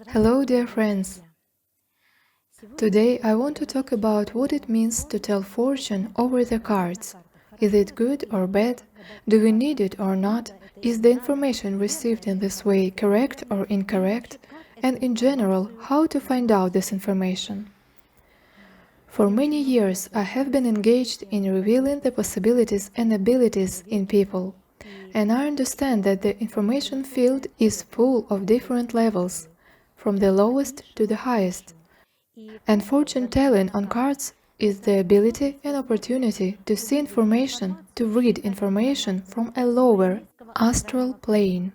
Hello, dear friends. Today I want to talk about what it means to tell fortune over the cards. Is it good or bad? Do we need it or not? Is the information received in this way correct or incorrect? And in general, how to find out this information? For many years, I have been engaged in revealing the possibilities and abilities in people. And I understand that the information field is full of different levels, from the lowest to the highest. And fortune telling on cards is the ability and opportunity to see information, to read information from a lower astral plane.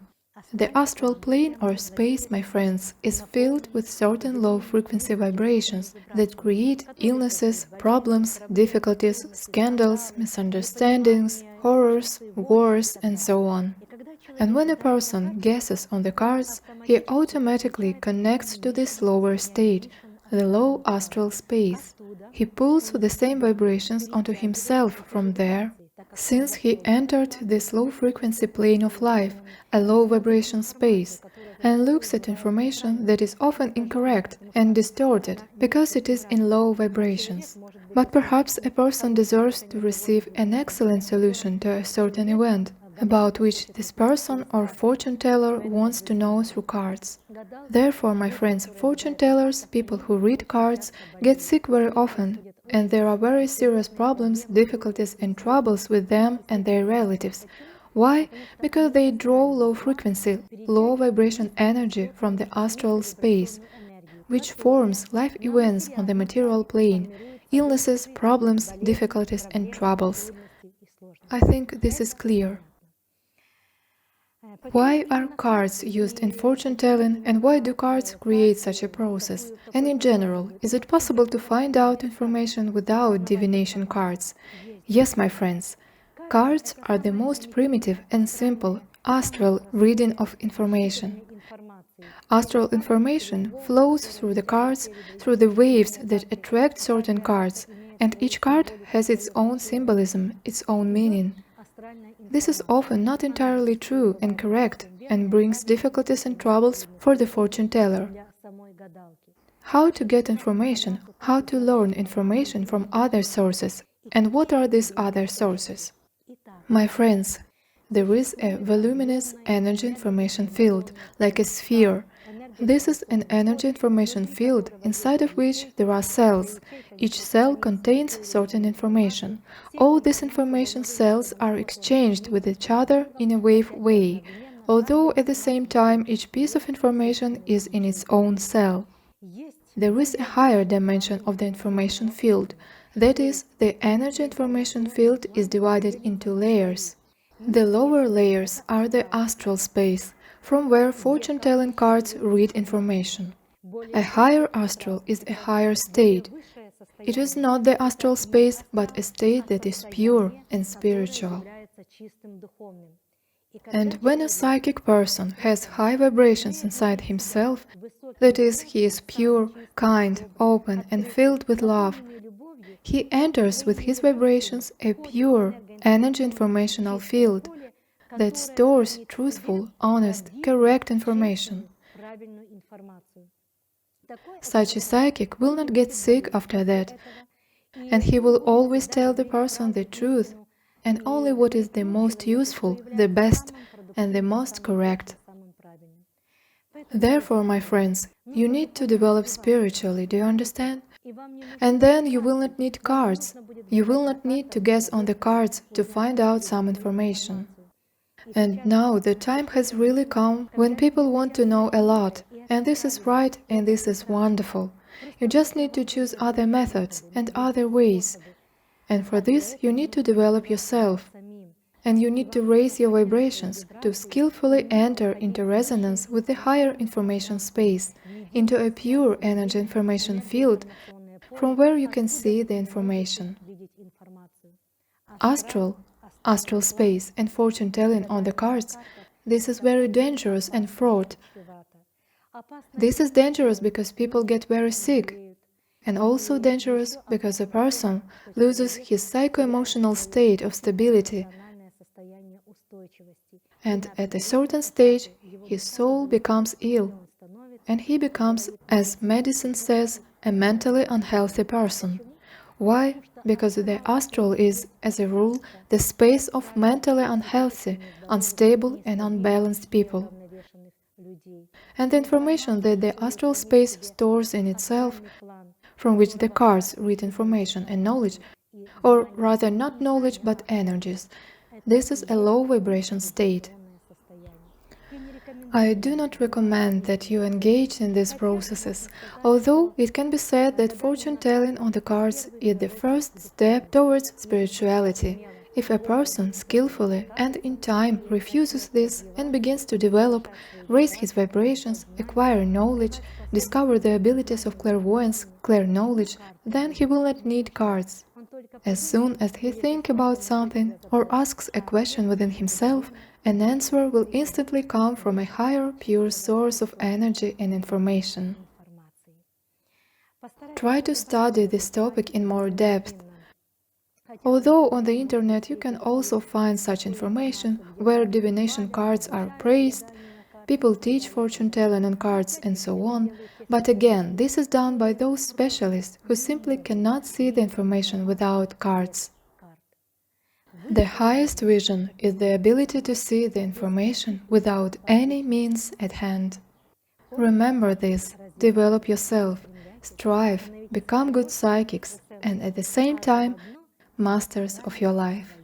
The astral plane or space, my friends, is filled with certain low-frequency vibrations that create illnesses, problems, difficulties, scandals, misunderstandings, horrors, wars, and so on. And when a person guesses on the cards, he automatically connects to this lower state, the low astral space. He pulls the same vibrations onto himself from there, since he entered this low-frequency plane of life, a low-vibration space, and looks at information that is often incorrect and distorted because it is in low vibrations. But perhaps a person deserves to receive an excellent solution to a certain event, about which this person or fortune teller wants to know through cards. Therefore, my friends, fortune tellers, people who read cards, get sick very often, and there are very serious problems, difficulties and troubles with them and their relatives. Why? Because they draw low frequency, low vibration energy from the astral space, which forms life events on the material plane, illnesses, problems, difficulties and troubles. I think this is clear. Why are cards used in fortune telling, and why do cards create such a process? And in general, is it possible to find out information without divination cards? Yes, my friends. Cards are the most primitive and simple astral reading of information. Astral information flows through the cards, through the waves that attract certain cards, and each card has its own symbolism, its own meaning. This is often not entirely true and correct, and brings difficulties and troubles for the fortune teller. How to get information, how to learn information from other sources, and what are these other sources? My friends, there is a voluminous energy information field, like a sphere. This is an energy information field, inside of which there are cells. Each cell contains certain information. All these information cells are exchanged with each other in a wave way, although at the same time each piece of information is in its own cell. There is a higher dimension of the information field. That is, the energy information field is divided into layers. The lower layers are the astral space, from where fortune-telling cards read information. A higher astral is a higher state. It is not the astral space, but a state that is pure and spiritual. And when a psychic person has high vibrations inside himself, that is, he is pure, kind, open and filled with love, he enters with his vibrations a pure energy informational field that stores truthful, honest, correct information. Such a psychic will not get sick after that, and he will always tell the person the truth and only what is the most useful, the best, and the most correct. Therefore, my friends, you need to develop spiritually, do you understand? And then you will not need cards. You will not need to guess on the cards to find out some information. And now the time has really come when people want to know a lot, and this is right and this is wonderful. You just need to choose other methods and other ways. And for this you need to develop yourself. And you need to raise your vibrations to skillfully enter into resonance with the higher information space, into a pure energy information field from where you can see the information. Astral space and fortune telling on the cards, this is very dangerous and fraught. This is dangerous because people get very sick, and also dangerous because a person loses his psycho-emotional state of stability, and at a certain stage his soul becomes ill. and he becomes, as medicine says, a mentally unhealthy person. Why? Because the astral is, as a rule, the space of mentally unhealthy, unstable and unbalanced people. And the information that the astral space stores in itself, from which the cards read information and knowledge, or rather not knowledge but energies, this is a low vibration state. I do not recommend that you engage in these processes, although it can be said that fortune-telling on the cards is the first step towards spirituality. If a person skillfully and in time refuses this and begins to develop, raise his vibrations, acquire knowledge, discover the abilities of clairvoyance, clair-knowledge, then he will not need cards. As soon as he thinks about something or asks a question within himself, an answer will instantly come from a higher, pure source of energy and information. Try to study this topic in more depth. Although on the internet you can also find such information where divination cards are praised, people teach fortune-telling on cards and so on, but again, this is done by those specialists who simply cannot see the information without cards. The highest vision is the ability to see the information without any means at hand. Remember this, develop yourself, strive, become good psychics, and at the same time, masters of your life.